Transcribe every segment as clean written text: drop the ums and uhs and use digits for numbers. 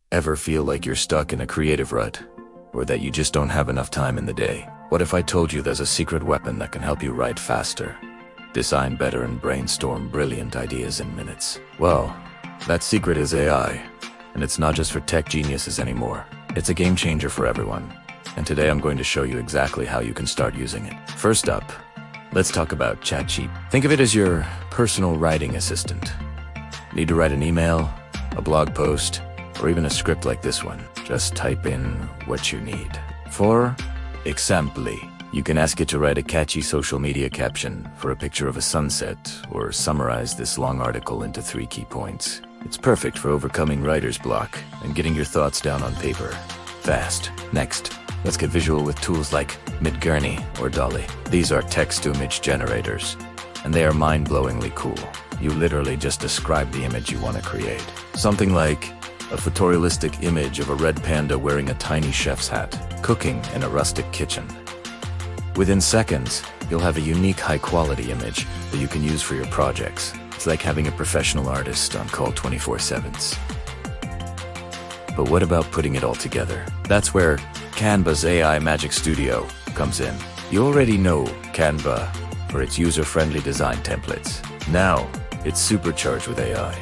Ever feel like you're stuck in a creative rut? Or that you just don't have enough time in the day? What if I told you there's a secret weapon that can help you write faster, design better, and brainstorm brilliant ideas in minutes? Well, that secret is AI. And it's not just for tech geniuses anymore. It's a game changer for everyone. And today I'm going to show you exactly how you can start using it. First up, let's talk about ChatGPT. Think of it as your personal writing assistant. Need to write an email, a blog post, or even a script like this one? Just type in what you need. For example, you can ask it to write a catchy social media caption for a picture of a sunset, or summarize this long article into 3 key points. It's perfect for overcoming writer's block and getting your thoughts down on paper fast. Next, let's get visual with tools like Midjourney or Dolly. These are text-to-image generators, and they are mind-blowingly cool. You literally just describe the image you want to create. Something like a photorealistic image of a red panda wearing a tiny chef's hat, cooking in a rustic kitchen. Within seconds, you'll have a unique high-quality image that you can use for your projects. It's like having a professional artist on call 24/7. But what about putting it all together? That's where Canva's AI Magic Studio comes in. You already know Canva for its user-friendly design templates. Now, it's supercharged with AI.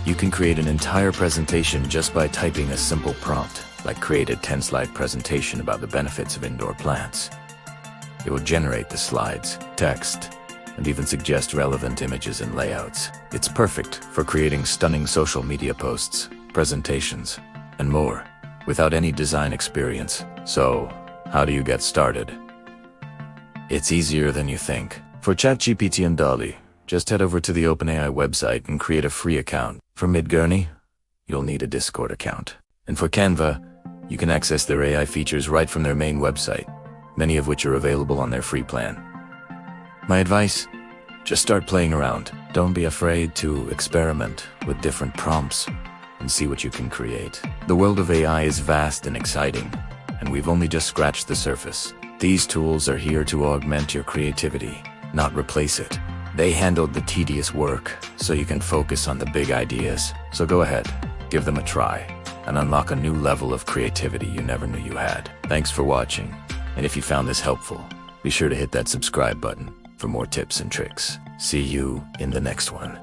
You can create an entire presentation just by typing a simple prompt, like create a 10-slide presentation about the benefits of indoor plants. It will generate the slides, text, and even suggest relevant images and layouts. It's perfect for creating stunning social media posts, presentations, and more, without any design experience. So, how do you get started? It's easier than you think. For ChatGPT and Dolly, just head over to the OpenAI website and create a free account. For Midjourney, you'll need a Discord account. And for Canva, you can access their AI features right from their main website, many of which are available on their free plan. My advice? Just start playing around. Don't be afraid to experiment with different prompts and see what you can create. The world of AI is vast and exciting, and we've only just scratched the surface. These tools are here to augment your creativity, not replace it. They handled the tedious work, so you can focus on the big ideas. So go ahead, give them a try, and unlock a new level of creativity you never knew you had. Thanks for watching, and if you found this helpful, be sure to hit that subscribe button for more tips and tricks. See you in the next one.